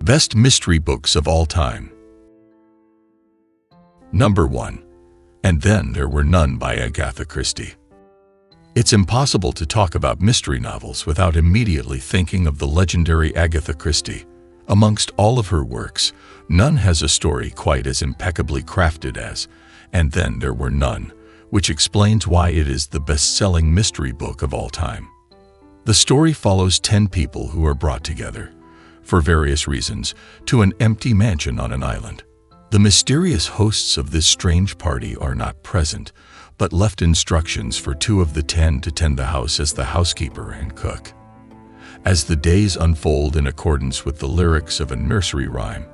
Best mystery books of all time. Number 1. And Then There Were None by Agatha Christie. It's impossible to talk about mystery novels without immediately thinking of the legendary Agatha Christie. Amongst all of her works, none has a story quite as impeccably crafted as And Then There Were None, which explains why it is the best-selling mystery book of all time. The story follows 10 people who are brought together, for various reasons, to an empty mansion on an island. The mysterious hosts of this strange party are not present, but left instructions for 2 of the 10 to tend the house as the housekeeper and cook. As the days unfold in accordance with the lyrics of a nursery rhyme,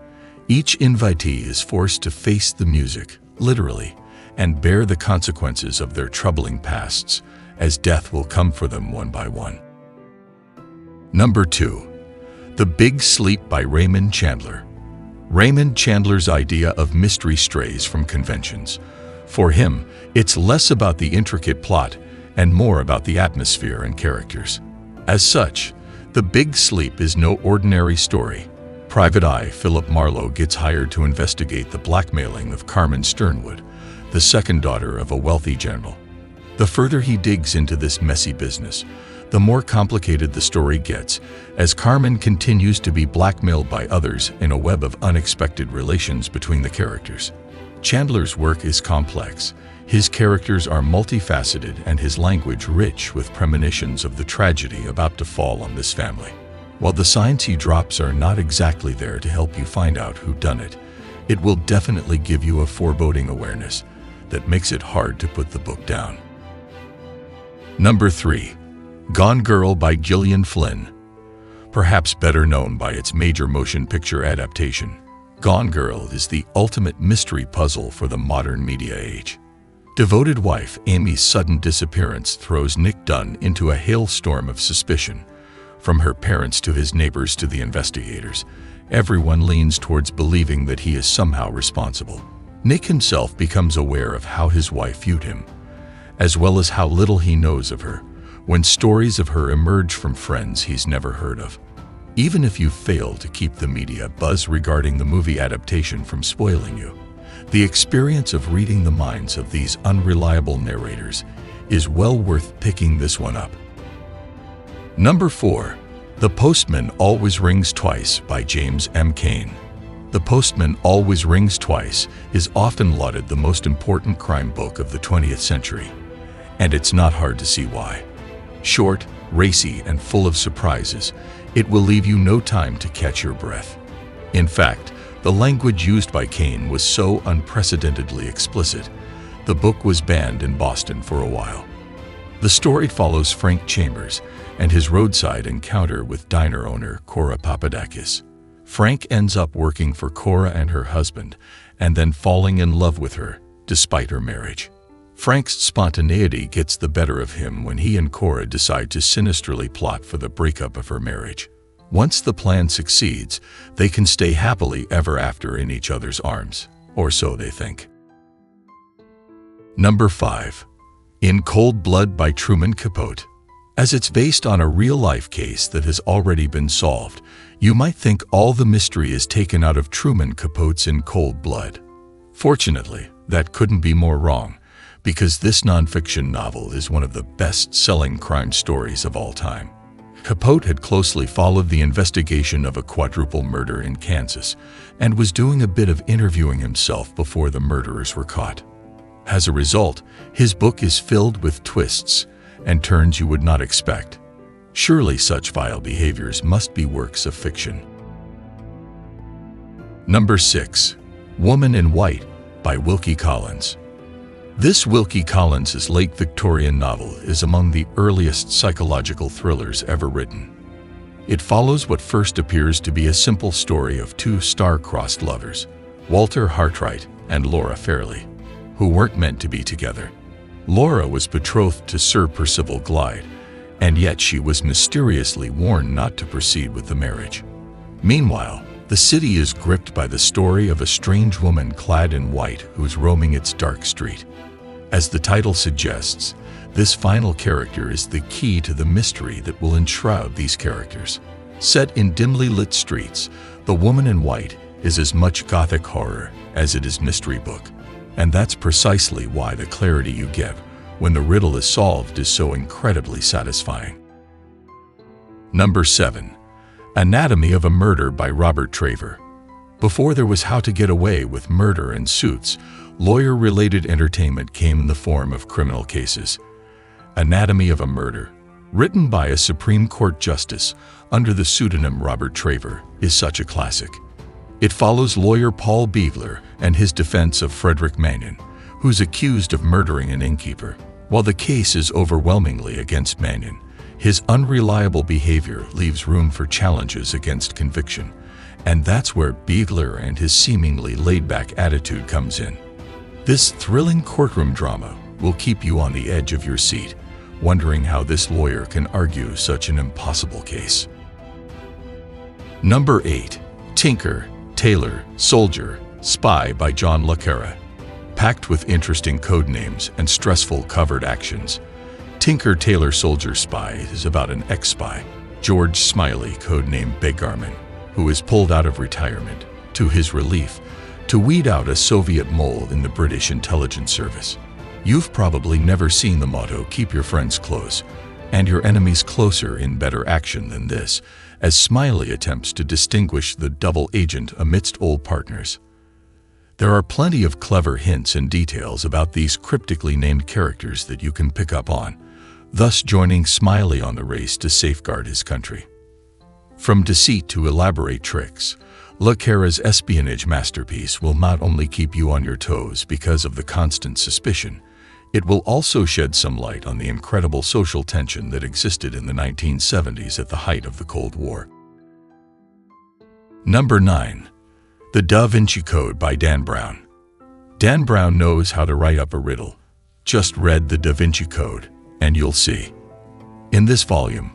each invitee is forced to face the music, literally, and bear the consequences of their troubling pasts, as death will come for them one by one. Number 2. The Big Sleep by Raymond Chandler. Raymond Chandler's idea of mystery strays from conventions. For him, it's less about the intricate plot and more about the atmosphere and characters. As such, The Big Sleep is no ordinary story. Private Eye Philip Marlowe gets hired to investigate the blackmailing of Carmen Sternwood, the second daughter of a wealthy general. The further he digs into this messy business, the more complicated the story gets, as Carmen continues to be blackmailed by others in a web of unexpected relations between the characters. Chandler's work is complex, his characters are multifaceted, and his language rich with premonitions of the tragedy about to fall on this family. While the signs he drops are not exactly there to help you find out who done it, it will definitely give you a foreboding awareness that makes it hard to put the book down. Number 3. Gone Girl by Gillian Flynn. Perhaps better known by its major motion picture adaptation, Gone Girl is the ultimate mystery puzzle for the modern media age. Devoted wife Amy's sudden disappearance throws Nick Dunn into a hailstorm of suspicion. From her parents to his neighbors to the investigators, everyone leans towards believing that he is somehow responsible. Nick himself becomes aware of how his wife viewed him, as well as how little he knows of her, when stories of her emerge from friends he's never heard of. Even if you fail to keep the media buzz regarding the movie adaptation from spoiling you, the experience of reading the minds of these unreliable narrators is well worth picking this one up. Number 4. The Postman Always Rings Twice by James M. Cain. The Postman Always Rings Twice is often lauded the most important crime book of the 20th century, and it's not hard to see why. Short, racy, and full of surprises, it will leave you no time to catch your breath. In fact, the language used by Cain was so unprecedentedly explicit, the book was banned in Boston for a while. The story follows Frank Chambers and his roadside encounter with diner owner Cora Papadakis. Frank ends up working for Cora and her husband, and then falling in love with her, despite her marriage. Frank's spontaneity gets the better of him when he and Cora decide to sinisterly plot for the breakup of her marriage. Once the plan succeeds, they can stay happily ever after in each other's arms, or so they think. Number 5. In Cold Blood by Truman Capote. As it's based on a real-life case that has already been solved, you might think all the mystery is taken out of Truman Capote's In Cold Blood. Fortunately, that couldn't be more wrong, because this nonfiction novel is one of the best-selling crime stories of all time. Capote had closely followed the investigation of a quadruple murder in Kansas and was doing a bit of interviewing himself before the murderers were caught. As a result, his book is filled with twists and turns you would not expect. Surely such vile behaviors must be works of fiction. Number 6. Woman in White by Wilkie Collins. This Wilkie Collins' late Victorian novel is among the earliest psychological thrillers ever written. It follows what first appears to be a simple story of 2 star-crossed lovers, Walter Hartwright and Laura Fairley, who weren't meant to be together. Laura was betrothed to Sir Percival Glyde, and yet she was mysteriously warned not to proceed with the marriage. Meanwhile, the city is gripped by the story of a strange woman clad in white who's roaming its dark street. As the title suggests, this final character is the key to the mystery that will enshroud these characters. Set in dimly lit streets, The Woman in White is as much gothic horror as it is mystery book, and that's precisely why the clarity you get when the riddle is solved is so incredibly satisfying. Number 7. Anatomy of a Murder by Robert Traver. Before there was How to Get Away with Murder and Suits, lawyer-related entertainment came in the form of criminal cases. Anatomy of a Murder, written by a Supreme Court justice under the pseudonym Robert Traver, is such a classic. It follows lawyer Paul Beegler and his defense of Frederick Mannion, who's accused of murdering an innkeeper. While the case is overwhelmingly against Mannion, his unreliable behavior leaves room for challenges against conviction, and that's where Beegler and his seemingly laid-back attitude comes in. This thrilling courtroom drama will keep you on the edge of your seat, wondering how this lawyer can argue such an impossible case. Number 8. Tinker, Tailor, Soldier, Spy by John le Carre. Packed with interesting code names and stressful covert actions, Tinker, Tailor, Soldier, Spy is about an ex-spy, George Smiley, codenamed Begarman, who is pulled out of retirement, to his relief, to weed out a Soviet mole in the British intelligence service. You've probably never seen the motto, "Keep your friends close and your enemies closer," in better action than this, as Smiley attempts to distinguish the double agent amidst old partners. There are plenty of clever hints and details about these cryptically named characters that you can pick up on, thus joining Smiley on the race to safeguard his country. From deceit to elaborate tricks, le Carre's espionage masterpiece will not only keep you on your toes because of the constant suspicion, it will also shed some light on the incredible social tension that existed in the 1970s at the height of the Cold War. Number 9. The Da Vinci Code by Dan Brown. Dan Brown knows how to write up a riddle. Just read the Da Vinci Code, and you'll see. In this volume,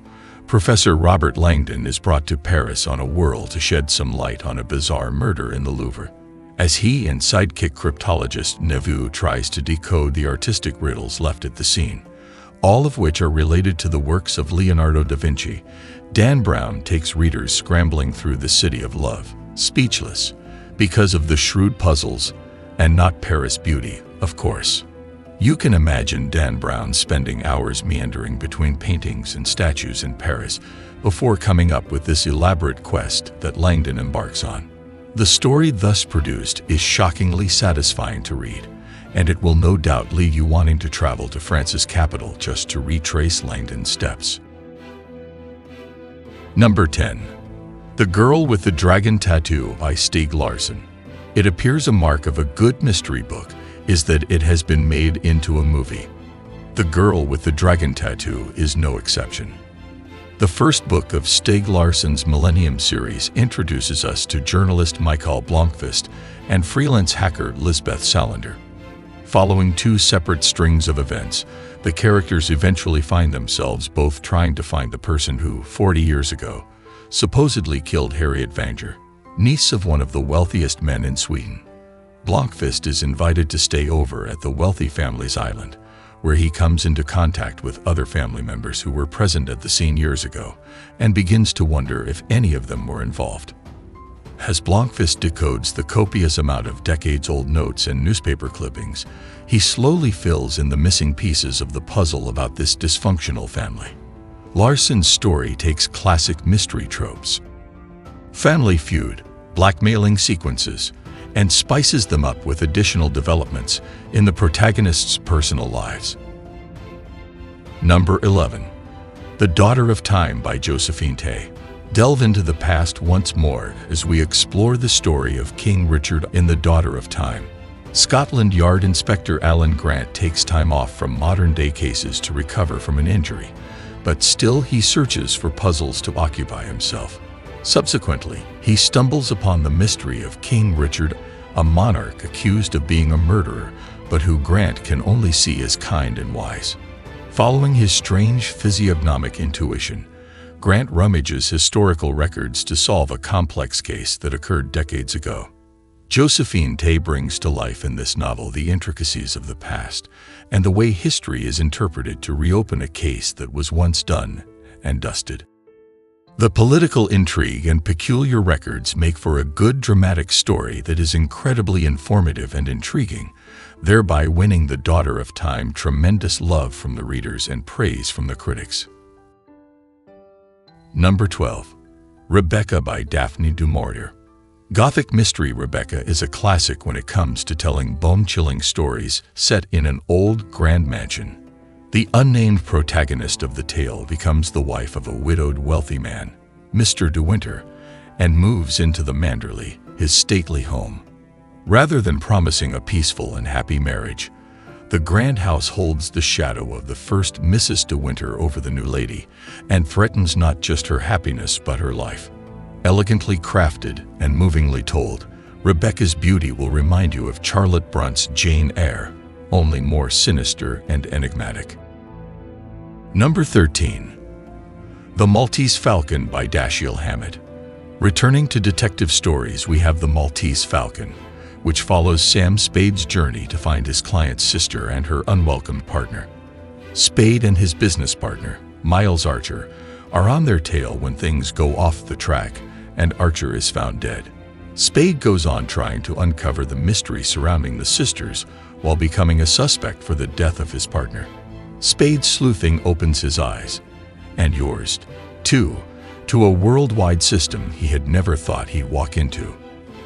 Professor Robert Langdon is brought to Paris on a whirl to shed some light on a bizarre murder in the Louvre, as he and sidekick cryptologist Neveu tries to decode the artistic riddles left at the scene, all of which are related to the works of Leonardo da Vinci. Dan Brown takes readers scrambling through the city of love, speechless, because of the shrewd puzzles, and not Paris beauty, of course. You can imagine Dan Brown spending hours meandering between paintings and statues in Paris before coming up with this elaborate quest that Langdon embarks on. The story thus produced is shockingly satisfying to read, and it will no doubt leave you wanting to travel to France's capital just to retrace Langdon's steps. Number 10. The Girl with the Dragon Tattoo by Stieg Larsson. It appears a mark of a good mystery book is that it has been made into a movie. The Girl with the Dragon Tattoo is no exception. The first book of Stieg Larsson's Millennium series introduces us to journalist Mikael Blomkvist and freelance hacker Lisbeth Salander. Following two separate strings of events, the characters eventually find themselves both trying to find the person who, 40 years ago, supposedly killed Harriet Vanger, niece of one of the wealthiest men in Sweden. Blomkvist is invited to stay over at the wealthy family's island, where he comes into contact with other family members who were present at the scene years ago, and begins to wonder if any of them were involved. As Blomkvist decodes the copious amount of decades-old notes and newspaper clippings, he slowly fills in the missing pieces of the puzzle about this dysfunctional family. Larsson's story takes classic mystery tropes, family feud, blackmailing sequences, and spices them up with additional developments in the protagonists' personal lives. Number 11. The Daughter of Time by Josephine Tay. Delve into the past once more as we explore the story of King Richard in The Daughter of Time. Scotland Yard Inspector Alan Grant takes time off from modern-day cases to recover from an injury, but still he searches for puzzles to occupy himself. Subsequently, he stumbles upon the mystery of King Richard, a monarch accused of being a murderer, but who Grant can only see as kind and wise. Following his strange physiognomic intuition, Grant rummages historical records to solve a complex case that occurred decades ago. Josephine Tay brings to life in this novel the intricacies of the past and the way history is interpreted to reopen a case that was once done and dusted. The political intrigue and peculiar records make for a good dramatic story that is incredibly informative and intriguing, thereby winning the Daughter of Time tremendous love from the readers and praise from the critics. Number 12. Rebecca by Daphne du Maurier. Gothic mystery Rebecca is a classic when it comes to telling bone-chilling stories set in an old grand mansion. The unnamed protagonist of the tale becomes the wife of a widowed wealthy man, Mr. De Winter, and moves into the Manderley, his stately home. Rather than promising a peaceful and happy marriage, the grand house holds the shadow of the first Mrs. De Winter over the new lady and threatens not just her happiness but her life. Elegantly crafted and movingly told, Rebecca's beauty will remind you of Charlotte Bruntt's Jane Eyre, only more sinister and enigmatic. Number 13. The Maltese Falcon by Dashiell Hammett. Returning to detective stories, we have The Maltese Falcon, which follows Sam Spade's journey to find his client's sister and her unwelcomed partner. Spade and his business partner, Miles Archer, are on their tail when things go off the track and Archer is found dead. Spade goes on trying to uncover the mystery surrounding the sisters while becoming a suspect for the death of his partner. Spade's sleuthing opens his eyes, and yours, too, to a worldwide system he had never thought he'd walk into.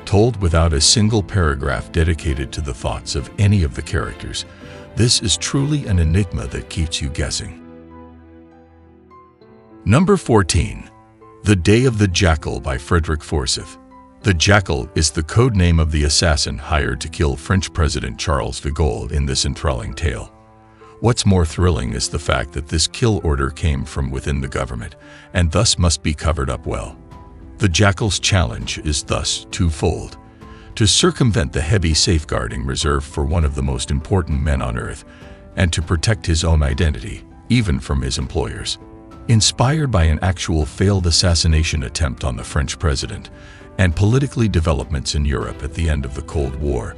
Told without a single paragraph dedicated to the thoughts of any of the characters, this is truly an enigma that keeps you guessing. Number 14. The Day of the Jackal by Frederick Forsyth. The Jackal is the code name of the assassin hired to kill French President Charles de Gaulle in this enthralling tale. What's more thrilling is the fact that this kill order came from within the government and thus must be covered up well. The Jackal's challenge is thus twofold: to circumvent the heavy safeguarding reserved for one of the most important men on earth, and to protect his own identity, even from his employers. Inspired by an actual failed assassination attempt on the French president and politically developments in Europe at the end of the Cold War,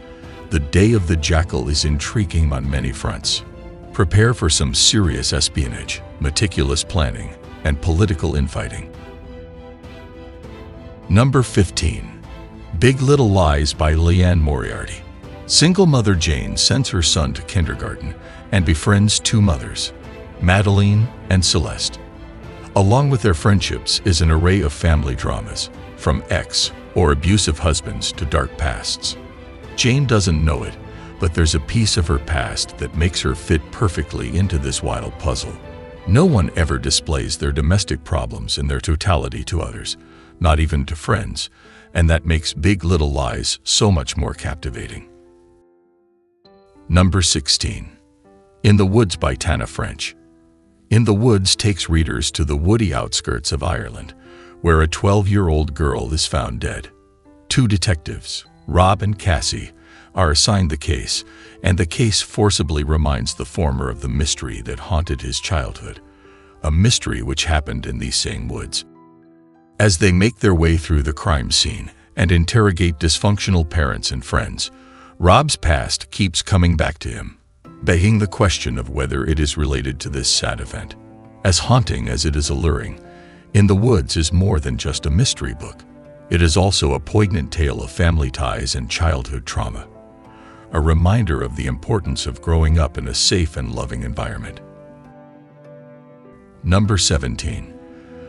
The Day of the Jackal is intriguing on many fronts. Prepare for some serious espionage, meticulous planning, and political infighting. Number 15. Big Little Lies by Liane Moriarty. Single mother Jane sends her son to kindergarten and befriends two mothers, Madeline and Celeste. Along with their friendships is an array of family dramas, from ex or abusive husbands to dark pasts. Jane doesn't know it, but there's a piece of her past that makes her fit perfectly into this wild puzzle. No one ever displays their domestic problems in their totality to others, not even to friends, and that makes Big Little Lies so much more captivating. Number 16. In the Woods by Tana French. In the Woods takes readers to the woody outskirts of Ireland, where a 12-year-old girl is found dead. Two detectives, Rob and Cassie, are assigned the case, and the case forcibly reminds the former of the mystery that haunted his childhood, a mystery which happened in these same woods. As they make their way through the crime scene and interrogate dysfunctional parents and friends, Rob's past keeps coming back to him, begging the question of whether it is related to this sad event. As haunting as it is alluring, In the Woods is more than just a mystery book. It is also a poignant tale of family ties and childhood trauma, a reminder of the importance of growing up in a safe and loving environment. Number 17.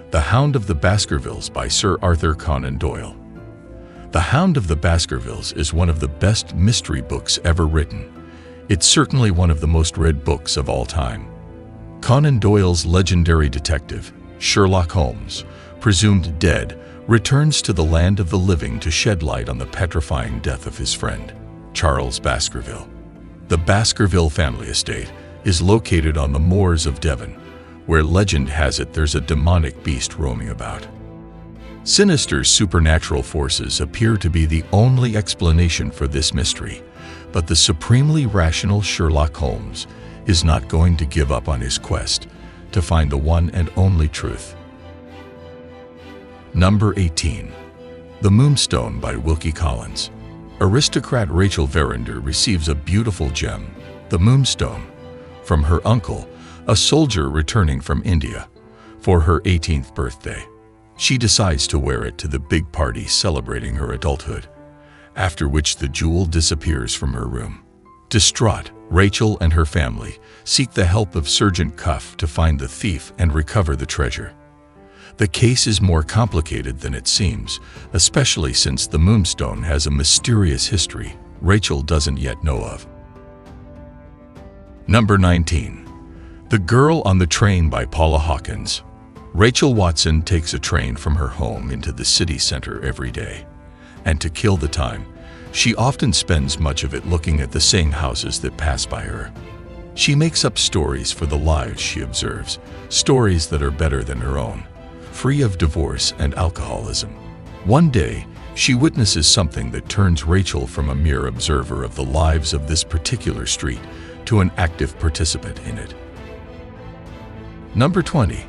The Hound of the Baskervilles by Sir Arthur Conan Doyle. The Hound of the Baskervilles is one of the best mystery books ever written. It's certainly one of the most read books of all time. Conan Doyle's legendary detective, Sherlock Holmes, presumed dead, returns to the land of the living to shed light on the petrifying death of his friend, Charles Baskerville. The Baskerville family estate is located on the moors of Devon, where legend has it there's a demonic beast roaming about. Sinister supernatural forces appear to be the only explanation for this mystery, but the supremely rational Sherlock Holmes is not going to give up on his quest to find the one and only truth. Number 18. The Moonstone by Wilkie Collins. Aristocrat Rachel Verinder receives a beautiful gem, the Moonstone, from her uncle, a soldier returning from India, for her 18th birthday. She decides to wear it to the big party celebrating her adulthood, after which the jewel disappears from her room. Distraught, Rachel and her family seek the help of Sergeant Cuff to find the thief and recover the treasure. The case is more complicated than it seems, especially since the moonstone has a mysterious history Rachel doesn't yet know of. Number 19. The Girl on the Train by Paula Hawkins. Rachel Watson takes a train from her home into the city center every day, and to kill the time, she often spends much of it looking at the same houses that pass by her. She makes up stories for the lives she observes, stories that are better than her own, free of divorce and alcoholism. One day, she witnesses something that turns Rachel from a mere observer of the lives of this particular street to an active participant in it. Number 20.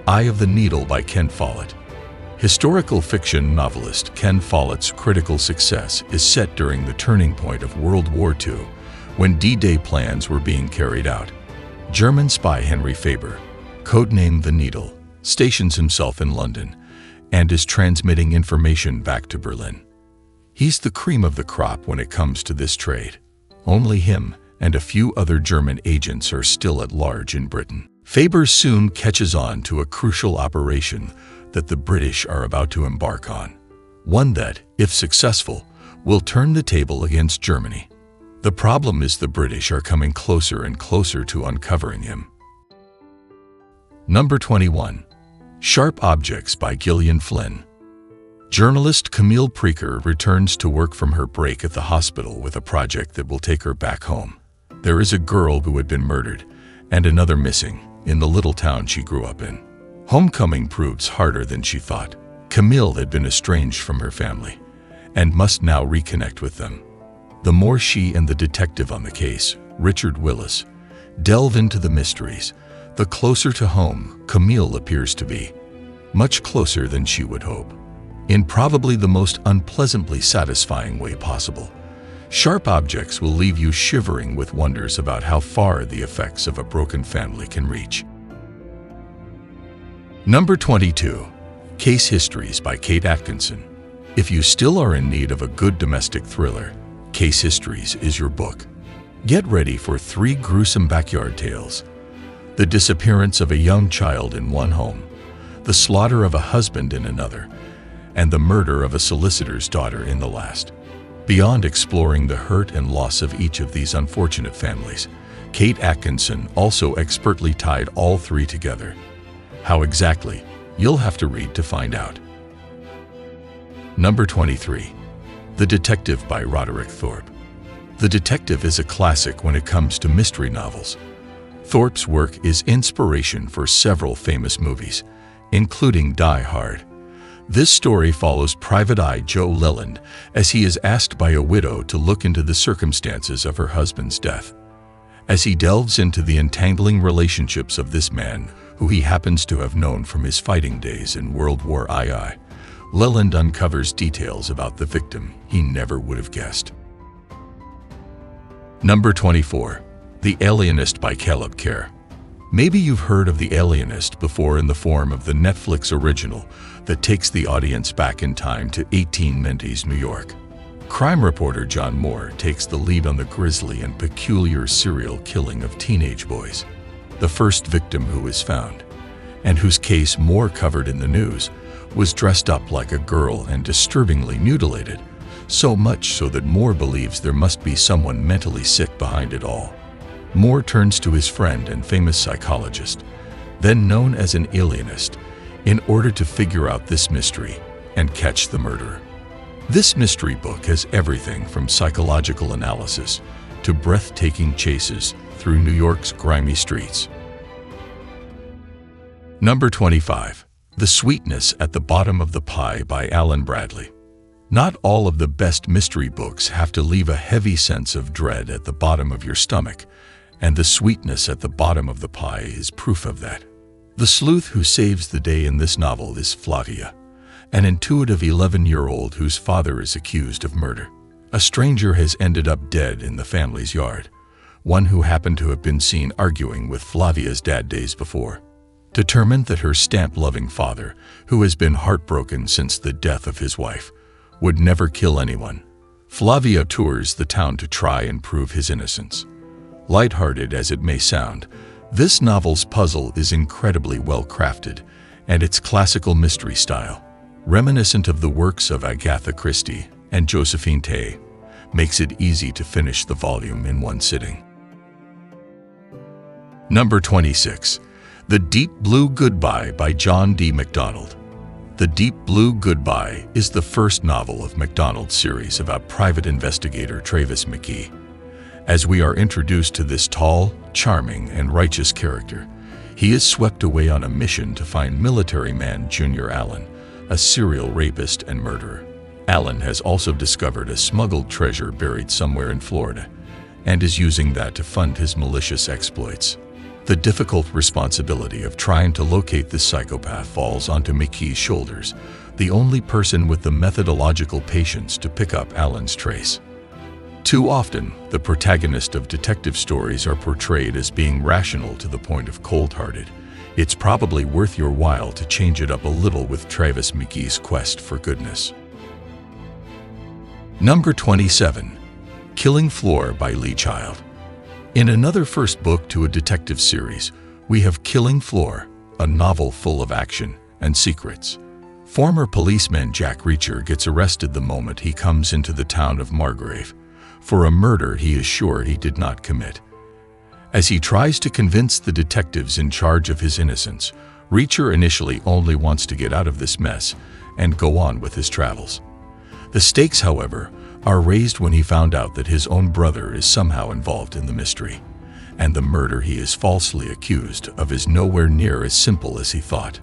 Eye of the Needle by Ken Follett. Historical fiction novelist Ken Follett's critical success is set during the turning point of World War II, when D-Day plans were being carried out. German spy Henry Faber, codenamed The Needle, stations himself in London and is transmitting information back to Berlin. He's the cream of the crop when it comes to this trade. Only him and a few other German agents are still at large in Britain. Faber soon catches on to a crucial operation that the British are about to embark on, one that, if successful, will turn the table against Germany. The problem is the British are coming closer and closer to uncovering him. Number 21. Sharp Objects by Gillian Flynn. Journalist Camille Preaker returns to work from her break at the hospital with a project that will take her back home. There is a girl who had been murdered and another missing in the little town she grew up in. Homecoming proves harder than she thought. Camille had been estranged from her family and must now reconnect with them. The more she and the detective on the case, Richard Willis, delve into the mysteries, the closer to home Camille appears to be, much closer than she would hope. In probably the most unpleasantly satisfying way possible, Sharp Objects will leave you shivering with wonders about how far the effects of a broken family can reach. Number 22. Case Histories by Kate Atkinson. If you still are in need of a good domestic thriller, Case Histories is your book. Get ready for 3 gruesome backyard tales: the disappearance of a young child in one home, the slaughter of a husband in another, and the murder of a solicitor's daughter in the last. Beyond exploring the hurt and loss of each of these unfortunate families, Kate Atkinson also expertly tied all 3 together. How exactly? You'll have to read to find out. Number 23. The Detective by Roderick Thorpe. The Detective is a classic when it comes to mystery novels. Thorpe's work is inspiration for several famous movies, including Die Hard. This story follows Private Eye Joe Leland as he is asked by a widow to look into the circumstances of her husband's death. As he delves into the entangling relationships of this man, who he happens to have known from his fighting days in World War II, Leland uncovers details about the victim he never would have guessed. Number 24. The Alienist by Caleb Kerr. Maybe you've heard of The Alienist before in the form of the Netflix original that takes the audience back in time to 1890s New York. Crime reporter John Moore takes the lead on the grisly and peculiar serial killing of teenage boys. The first victim who was found, and whose case Moore covered in the news, was dressed up like a girl and disturbingly mutilated, so much so that Moore believes there must be someone mentally sick behind it all. Moore turns to his friend and famous psychologist, then known as an alienist, in order to figure out this mystery and catch the murderer. This mystery book has everything from psychological analysis to breathtaking chases through New York's grimy streets. Number 25. The Sweetness at the Bottom of the Pie by Alan Bradley. Not all of the best mystery books have to leave a heavy sense of dread at the bottom of your stomach, and The Sweetness at the Bottom of the Pie is proof of that. The sleuth who saves the day in this novel is Flavia, an intuitive 11-year-old whose father is accused of murder. A stranger has ended up dead in the family's yard, one who happened to have been seen arguing with Flavia's dad days before. Determined that her stamp-loving father, who has been heartbroken since the death of his wife, would never kill anyone, Flavia tours the town to try and prove his innocence. Lighthearted as it may sound, this novel's puzzle is incredibly well crafted, and its classical mystery style, reminiscent of the works of Agatha Christie and Josephine Tey, makes it easy to finish the volume in one sitting. Number 26. The Deep Blue Goodbye by John D. MacDonald. The Deep Blue Goodbye is the first novel of MacDonald's series about private investigator Travis McGee. As we are introduced to this tall, charming, and righteous character, he is swept away on a mission to find military man Junior Allen, a serial rapist and murderer. Allen has also discovered a smuggled treasure buried somewhere in Florida, and is using that to fund his malicious exploits. The difficult responsibility of trying to locate this psychopath falls onto McGee's shoulders, the only person with the methodological patience to pick up Allen's trace. Too often, the protagonist of detective stories are portrayed as being rational to the point of cold-hearted. It's probably worth your while to change it up a little with Travis McGee's quest for goodness. Number 27. Killing Floor by Lee Child. In another first book to a detective series, we have Killing Floor, a novel full of action and secrets. Former policeman Jack Reacher gets arrested the moment he comes into the town of Margrave for a murder he is sure he did not commit. As he tries to convince the detectives in charge of his innocence, Reacher initially only wants to get out of this mess and go on with his travels. The stakes, however, are raised when he found out that his own brother is somehow involved in the mystery, and the murder he is falsely accused of is nowhere near as simple as he thought.